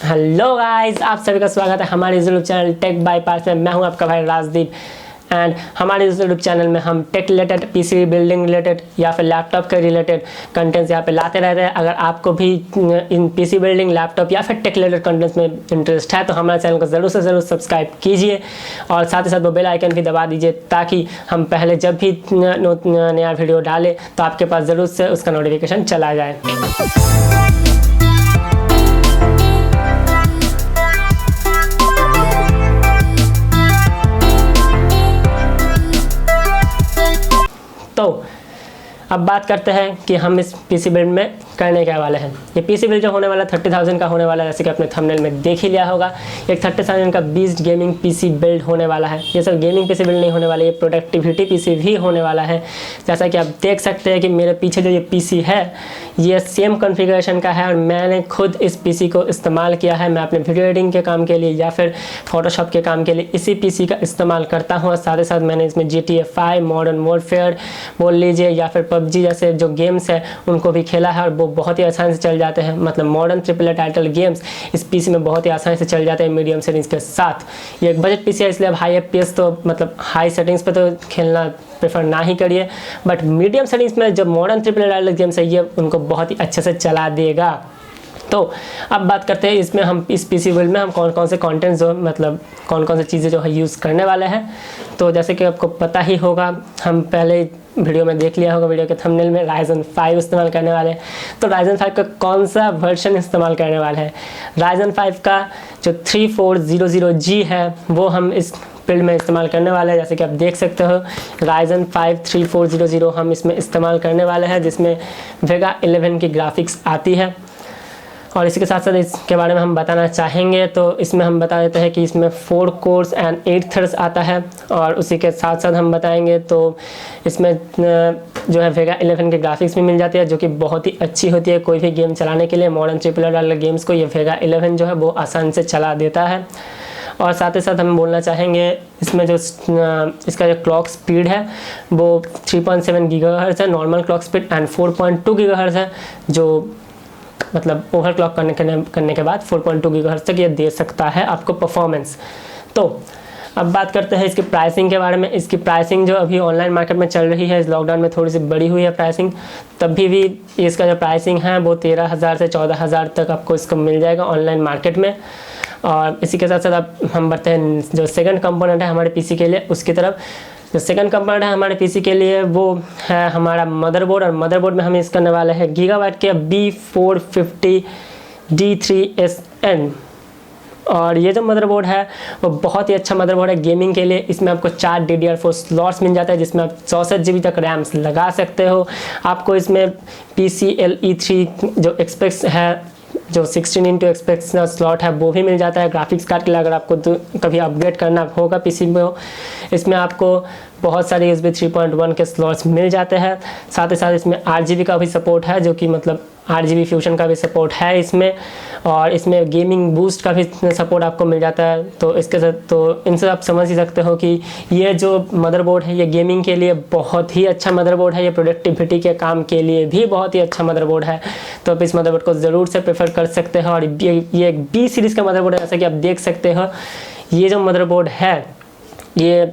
Hello guys, आप सभी का स्वागत है हमारे YouTube channel tech by Parth में। मैं हूं आपका भाई राजदीप एंड हमारे यूट्यूब चैनल में हम tech related, PC building related या फिर लैपटॉप के रिलेटेड कंटेंट्स यहाँ पे लाते रहते हैं। अगर आपको भी इन पीसी बिल्डिंग, लैपटॉप या फिर टेक रिलेटेड कंटेंट्स में इंटरेस्ट है तो हमारे चैनल को ज़रूर से ज़रूर सब्सक्राइब कीजिए और साथ ही साथ वो बेल आइकन भी दबा दीजिए ताकि हम पहले जब भी नया वीडियो डालें तो आपके पास ज़रूर से उसका नोटिफिकेशन चला जाए। तो अब बात करते हैं कि हम इस पीसी बिल्ड में करने के वाले हैं। ये पीसी बिल्ड जो होने वाला 30,000 का होने वाला है, जैसे कि आपने थंबनेल में देख ही लिया होगा। एक 30,000 का बीस्ट गेमिंग पीसी बिल्ड होने वाला है। ये सब गेमिंग पीसी बिल्ड नहीं होने वाला, ये प्रोडक्टिविटी पीसी भी होने वाला है। जैसा कि आप देख सकते हैं कि मेरे पीछे जो ये पीसी है ये सेम कॉन्फ़िगरेशन का है और मैंने खुद इस पीसी को इस्तेमाल किया है। मैं अपने वीडियो एडिटिंग के काम के लिए या फिर फोटोशॉप के काम के लिए इसी पीसी का इस्तेमाल करता हूँ। और साथ ही साथ मैंने इसमें GTA 5, मॉडर्न वॉरफेयर बोल लीजिए या फिर PUBG जैसे जो गेम्स है उनको भी खेला है और वो बहुत ही आसानी से चल जाते हैं। मतलब मॉडर्न AAA टाइटल गेम्स इस पीसी में बहुत ही आसानी से चल जाते हैं मीडियम सेटिंग्स के साथ। ये एक बजट पीसी है, इसलिए अब हाई FPS तो मतलब हाई सेटिंग्स पे तो खेलना प्रेफर ना ही करिए, बट मीडियम सेटिंग्स में जब मॉडर्न AAA टाइटल गेम्स है ये उनको बहुत ही अच्छे से चला देगा। तो अब बात करते हैं इसमें हम इस पीसी बिल्ड में हम कौन कौन से कंटेंट जो मतलब कौन कौन से चीज़ें जो है यूज़ करने वाले हैं। तो जैसे कि आपको पता ही होगा, हम पहले वीडियो में देख लिया होगा, वीडियो के थंबनेल में Ryzen 5 इस्तेमाल करने वाले हैं। तो Ryzen 5 का कौन सा वर्जन इस्तेमाल करने वाले हैं? Ryzen 5 का जो 3400G है वो हम इस बिल्ड में इस्तेमाल करने वाले हैं। जैसे कि आप देख सकते हो Ryzen 5 3400 हम इसमें इस्तेमाल करने वाले हैं, जिसमें Vega 11 की ग्राफिक्स आती है। और इसी के साथ साथ इसके बारे में हम बताना चाहेंगे तो इसमें हम बता देते हैं कि इसमें 4 कोर्स एंड 8 थ्रेड्स आता है। और उसी के साथ साथ हम बताएंगे तो इसमें जो है Vega 11 की ग्राफिक्स भी मिल जाती है, जो कि बहुत ही अच्छी होती है कोई भी गेम चलाने के लिए। मॉडर्न AAA वाले गेम्स को ये Vega 11 जो है वो आसान से चला देता है। और साथ ही साथ हम बोलना चाहेंगे इसमें जो इसका जो क्लॉक स्पीड है वो 3.7 गीगाहर्ट्ज़ है normal clock speed and 4.2 gigahertz है, जो मतलब ओवरक्लॉक करने के बाद 4.2 गीगाहर्ट्ज़ तक ये दे सकता है आपको परफॉर्मेंस। तो अब बात करते हैं इसकी प्राइसिंग के बारे में। इसकी प्राइसिंग जो अभी ऑनलाइन मार्केट में चल रही है, इस लॉकडाउन में थोड़ी सी बढ़ी हुई है प्राइसिंग, तभी भी इसका जो प्राइसिंग है वो 13,000 से 14,000 तक आपको इसको मिल जाएगा ऑनलाइन मार्केट में। और इसी के साथ साथ अब हम बढ़ते हैं जो सेकंड कंपोनेंट है हमारे पीसी के लिए उसकी तरफ। जो सेकंड कंपोनेंट है हमारे पीसी के लिए वो है हमारा मदरबोर्ड। और मदरबोर्ड में हम यूज़ करने वाले हैं गीगाबाइट के B450D3SN। और ये जो मदरबोर्ड है वो बहुत ही अच्छा मदरबोर्ड है गेमिंग के लिए। इसमें आपको 4 DDR4 स्लॉट्स मिल जाता है, जिसमें आप 64 GB तक रैम्स लगा सकते हो। आपको इसमें PCIe 3 जो एक्सपेक्स है, जो 16x स्लॉट है वो भी मिल जाता है। ग्राफिक्स कार्ड के लिए अगर आपको कभी अपग्रेड करना होगा पीसी में, इसमें आपको बहुत सारे USB 3.1 के स्लॉट्स मिल जाते हैं। साथ ही साथ इसमें 8GB का भी सपोर्ट है, जो कि मतलब 8GB फ्यूजन का भी सपोर्ट है इसमें। और इसमें गेमिंग बूस्ट का भी सपोर्ट आपको मिल जाता है। तो इसके साथ तो इनसे आप समझ ही सकते हो कि ये जो मदरबोर्ड है ये गेमिंग के लिए बहुत ही अच्छा मदरबोर्ड है। ये प्रोडक्टिविटी के काम के लिए भी बहुत ही अच्छा मदरबोर्ड है। तो आप इस मदरबोर्ड को ज़रूर से प्रेफर कर सकते हो। और ये एक B सीरीज़ का मदरबोर्ड है, जैसा कि आप देख सकते हो। ये जो मदरबोर्ड है ये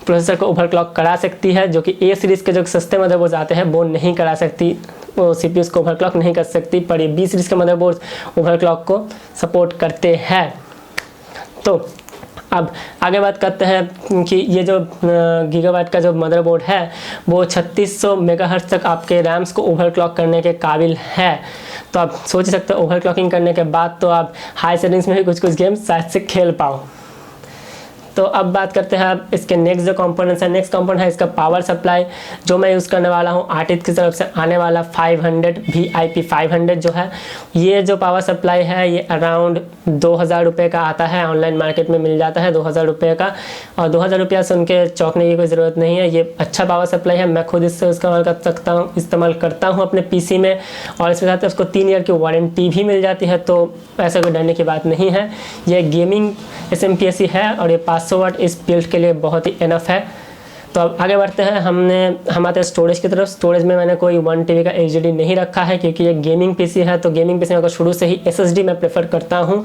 प्रोसेसर को ओवरक्लॉक करा सकती है, जो कि A सीरीज़ के जो सस्ते मदरबोर्ड आते हैं वो नहीं करा सकती, वो CPUs को ओवरक्लॉक नहीं कर सकती। पर ये B सीरीज़ के मदरबोर्ड ओवरक्लॉक को सपोर्ट करते हैं। तो अब आगे बात करते हैं कि ये जो गीगाबाइट का जो मदरबोर्ड है वो 3600 मेगाहर्ट्ज़ तक आपके रैम्स को ओवरक्लॉक करने के काबिल है। तो आप सोच सकते हो ओवरक्लॉकिंग करने के बाद तो आप हाई सेटिंग्स में भी कुछ गेम्स शायद से खेल पाओ। तो अब बात करते हैं आप इसके नेक्स्ट जो कंपोनेंट्स है। नेक्स्ट कंपोनेंट है इसका पावर सप्लाई, जो मैं यूज़ करने वाला हूँ आर्टिस्ट की तरफ से आने वाला 500 VIP 500 जो है। ये जो पावर सप्लाई है ये अराउंड 2,000 रुपये का आता है, ऑनलाइन मार्केट में मिल जाता है 2,000 रुपये का। और 2,000 रुपया सुन के चौंकने की कोई ज़रूरत नहीं है, ये अच्छा पावर सप्लाई है। मैं खुद इससे इस्तेमाल करता हूँ अपने पीसी में। और इसके साथ उसको 3 ईयर की वारंटी भी मिल जाती है, तो ऐसा कोई डरने की बात नहीं है। ये गेमिंग SMPSC है और ये 500 वाट इस बिल्ड के लिए बहुत ही इनफ है। तो अब आगे बढ़ते हैं, हम आते हैं स्टोरेज की तरफ। स्टोरेज में मैंने कोई 1 TB का HDD नहीं रखा है, क्योंकि ये गेमिंग पीसी है, तो गेमिंग पीसी में अगर शुरू से ही SSD मैं प्रेफर करता हूँ।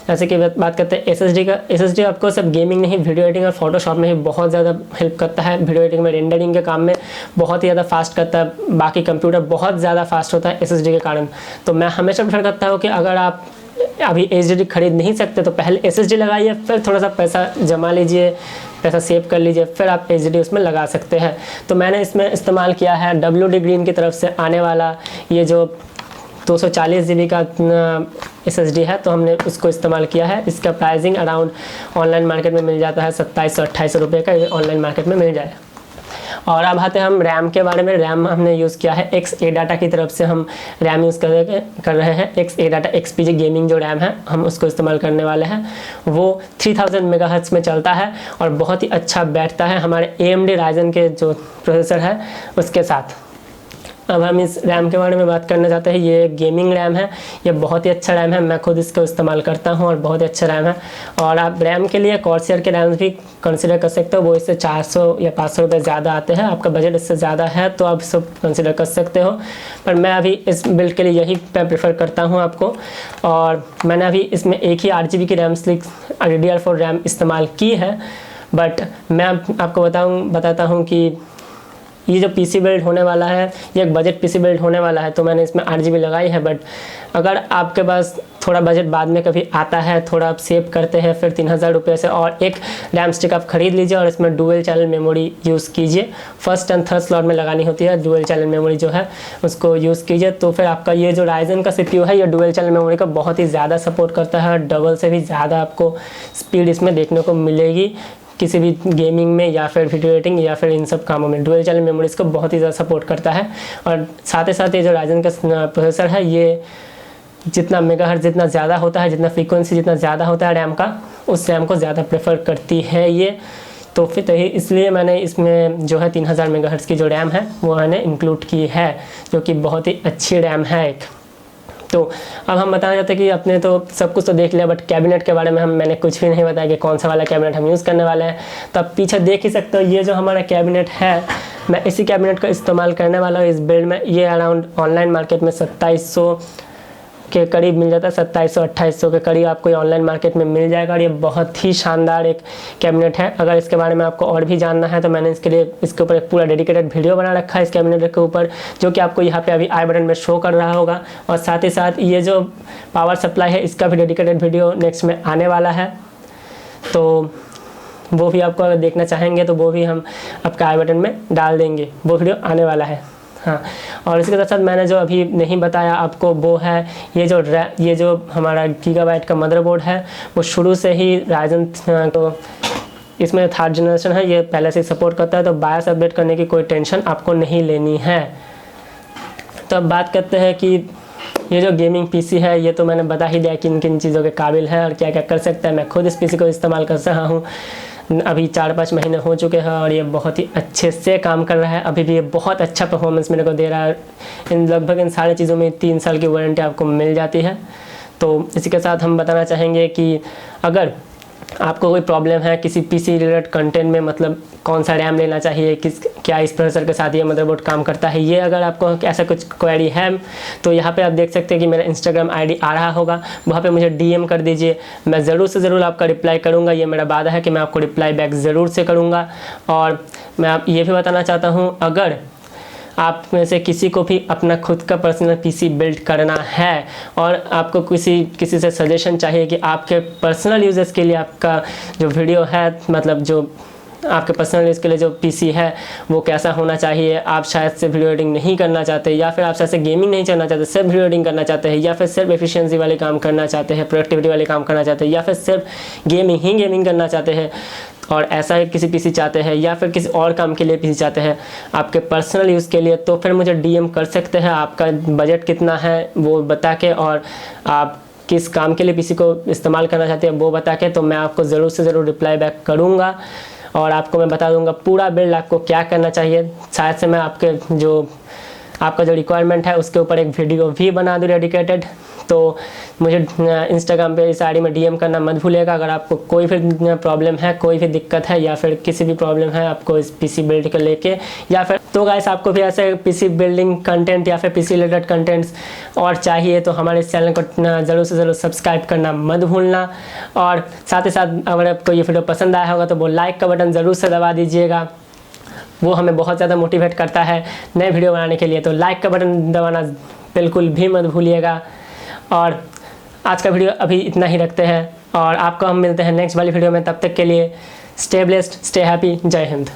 जैसे कि बात करते हैं SSD का। SSD आपको सब गेमिंग नहीं, वीडियो एडिटिंग और फोटोशॉप में ही बहुत ज़्यादा हेल्प करता है। वीडियो एडिटिंग में, रेंडरिंग के काम में बहुत ही ज़्यादा फास्ट करता है। बाकी कंप्यूटर बहुत ज़्यादा फास्ट होता है SSD के कारण। तो मैं हमेशा प्रेफर करता हूँ कि अगर आप अभी HDD खरीद नहीं सकते तो पहले SSD लगाइए, फिर थोड़ा सा पैसा जमा लीजिए, पैसा सेव कर लीजिए, फिर आप HDD उसमें लगा सकते हैं। तो मैंने इसमें इस्तेमाल किया है WD ग्रीन की तरफ से आने वाला ये जो 240 GB का SSD है, तो हमने उसको इस्तेमाल किया है। इसका प्राइसिंग अराउंड ऑनलाइन मार्केट में मिल जाता है 2700-2800 रुपये का, ये ऑनलाइन मार्केट में मिल जाए। और अब आते हैं हम रैम के बारे में। रैम हमने यूज़ किया है XAData की तरफ से हम रैम यूज़ कर रहे हैं। XAData XPG गेमिंग जो रैम है हम उसको इस्तेमाल करने वाले हैं। वो 3000 मेगाहर्ट्ज़ में चलता है और बहुत ही अच्छा बैठता है हमारे AMD Ryzen के जो प्रोसेसर है उसके साथ। अब हम इस रैम के बारे में बात करना चाहते हैं। ये गेमिंग रैम है, ये बहुत ही अच्छा रैम है, मैं खुद इसको इस्तेमाल करता हूँ और बहुत ही अच्छा रैम है। और आप रैम के लिए कॉर्सर के रैम भी कंसिडर कर सकते हो, वो इससे 400 या 500 रुपये ज़्यादा आते हैं। आपका बजट इससे ज़्यादा है तो आप सब कंसिडर कर सकते हो, पर मैं अभी इस बिल्ड के लिए यही मैं प्रेफर करता हूँ आपको। और मैंने अभी इसमें एक ही 8 GB की रैम DDR4 रैम इस्तेमाल की है, बट मैं आपको बताता हूँ कि ये जो पीसी बिल्ड होने वाला है ये एक बजट पीसी बिल्ड होने वाला है, तो मैंने इसमें 8 GB लगाई है। बट अगर आपके पास थोड़ा बजट बाद में कभी आता है, थोड़ा आप सेव करते हैं, फिर 3000 रुपये से और एक रैम स्टिक आप खरीद लीजिए और इसमें डुअल चैनल मेमोरी यूज़ कीजिए। फर्स्ट एंड थर्ड स्लॉट में लगानी होती है डुअल चैनल मेमोरी जो है उसको यूज़ कीजिए। तो फिर आपका ये जो Ryzen का CPU है ये डुअल चैनल मेमोरी का बहुत ही ज़्यादा सपोर्ट करता है, डबल से भी ज़्यादा आपको स्पीड इसमें देखने को मिलेगी किसी भी गेमिंग में या फिर वीडियो एडिटिंग या फिर इन सब कामों में। डुअल चैनल मेमोरी इसको बहुत ही ज़्यादा सपोर्ट करता है। और साथ ही साथ ये जो Ryzen का प्रोसेसर है ये जितना मेगाहर्ट्ज़ जितना ज़्यादा होता है, जितना फ्रीक्वेंसी जितना ज़्यादा होता है रैम का, उस रैम को ज़्यादा प्रेफर करती है ये। तो फिर इसलिए मैंने इसमें जो है 3000 मेगाहर्ट्ज़ की जो रैम है वो मैंने इंक्लूड की है, जो कि बहुत ही अच्छी रैम है एक। तो अब हम बताना चाहते हैं कि अपने तो सब कुछ तो देख लिया, बट कैबिनेट के बारे में मैंने कुछ भी नहीं बताया कि कौन सा वाला कैबिनेट हम यूज़ करने वाले हैं। तो आप पीछे देख ही सकते हो, ये जो हमारा कैबिनेट है मैं इसी कैबिनेट का इस्तेमाल करने वाला हूँ इस बिल्ड में। ये अराउंड ऑनलाइन मार्केट में 2700 के करीब मिल जाता है, 2700-2800 के करीब आपको ये ऑनलाइन मार्केट में मिल जाएगा। और ये बहुत ही शानदार एक कैबिनेट है। अगर इसके बारे में आपको और भी जानना है तो मैंने इसके ऊपर एक पूरा डेडिकेटेड वीडियो बना रखा है इस कैबिनेट के ऊपर, जो कि आपको यहाँ पे अभी आई बटन में शो कर रहा होगा। और साथ ही साथ ये जो पावर सप्लाई है इसका भी डेडिकेटेड वीडियो नेक्स्ट में आने वाला है, तो वो भी आपको अगर देखना चाहेंगे तो वो भी हम आपका आई बटन में डाल देंगे, वो वीडियो आने वाला है। हाँ, और इसके साथ साथ मैंने जो अभी नहीं बताया आपको वो है ये जो हमारा गीगाबाइट का मदरबोर्ड है वो शुरू से ही Ryzen तो इसमें 3rd जनरेशन है, ये पहले से सपोर्ट करता है, तो बायस अपडेट करने की कोई टेंशन आपको नहीं लेनी है। तो अब बात करते हैं कि ये जो गेमिंग पीसी है ये तो मैंने बता ही दिया किन किन चीज़ों के काबिल है और क्या क्या कर सकता है। मैं खुद इस पीसी को इस्तेमाल कर रहा हूँ, अभी 4-5 महीने हो चुके हैं और ये बहुत ही अच्छे से काम कर रहा है। अभी भी ये बहुत अच्छा परफॉर्मेंस मेरे को दे रहा है। लगभग इन सारी चीज़ों में 3 साल की वारंटी आपको मिल जाती है। तो इसी के साथ हम बताना चाहेंगे कि अगर आपको कोई प्रॉब्लम है किसी पीसी रिलेटेड कंटेंट में, मतलब कौन सा रैम लेना चाहिए, क्या इस प्रोसेसर के साथ ये मदरबोर्ड काम करता है, ये अगर आपको ऐसा कुछ क्वेरी है तो यहाँ पे आप देख सकते हैं कि मेरा इंस्टाग्राम आईडी आ रहा होगा, वहाँ पे मुझे डीएम कर दीजिए। मैं ज़रूर से ज़रूर आपका रिप्लाई करूँगा, ये मेरा वादा है कि मैं आपको रिप्लाई बैक ज़रूर से करूँगा। और मैं आप ये भी बताना चाहता हूँ, अगर आप में से किसी को भी अपना खुद का पर्सनल पीसी बिल्ड करना है और आपको किसी से सजेशन चाहिए कि आपके पर्सनल यूज़र्स के लिए आपका जो वीडियो है, मतलब जो आपके पर्सनल यूज़ के लिए जो पीसी है वो कैसा होना चाहिए, आप शायद से वीडियो एडिटिंग नहीं करना चाहते या फिर आप शायद से गेमिंग नहीं करना चाहते, सिर्फ वीडियो एडिटिंग करना चाहते हैं, या फिर सिर्फ एफिशिएंसी वाले काम करना चाहते हैं, प्रोडक्टिविटी वाले काम करना चाहते हैं, या फिर सिर्फ गेमिंग करना चाहते हैं और ऐसा ही किसी पीसी चाहते हैं, या फिर किसी और काम के लिए पीसी चाहते हैं आपके पर्सनल यूज़ के लिए, तो फिर मुझे डीएम कर सकते हैं। आपका बजट कितना है वो बता के और आप किस काम के लिए पीसी को इस्तेमाल करना चाहते हैं वो बता के, तो मैं आपको ज़रूर से ज़रूर रिप्लाई बैक करूँगा और आपको मैं बता दूँगा पूरा बिल्ड आपको क्या करना चाहिए। शायद से मैं आपका जो रिक्वायरमेंट है उसके ऊपर एक वीडियो भी बना दूँ डेडिकेटेड, तो मुझे इंस्टाग्राम पे इस आईडी में डीएम करना मत भूलिएगा। अगर आपको कोई भी प्रॉब्लम है, कोई भी दिक्कत है या फिर किसी भी प्रॉब्लम है आपको इस पीसी बिल्ड को लेके, या फिर तो गाइस आपको भी ऐसे पीसी बिल्डिंग कंटेंट या फिर पीसी रिलेटेड कंटेंट्स और चाहिए तो हमारे इस चैनल को ज़रूर से ज़रूर सब्सक्राइब करना मत भूलना। और साथ ही साथ अगर आपको ये वीडियो पसंद आया होगा तो वो लाइक का बटन ज़रूर से दबा दीजिएगा, वो हमें बहुत ज़्यादा मोटिवेट करता है नए वीडियो बनाने के लिए। तो लाइक का बटन दबाना बिल्कुल भी मत भूलिएगा। और आज का वीडियो अभी इतना ही रखते हैं और आपको हम मिलते हैं नेक्स्ट वाली वीडियो में। तब तक के लिए स्टे ब्लेस्ड, स्टे हैप्पी, जय हिंद।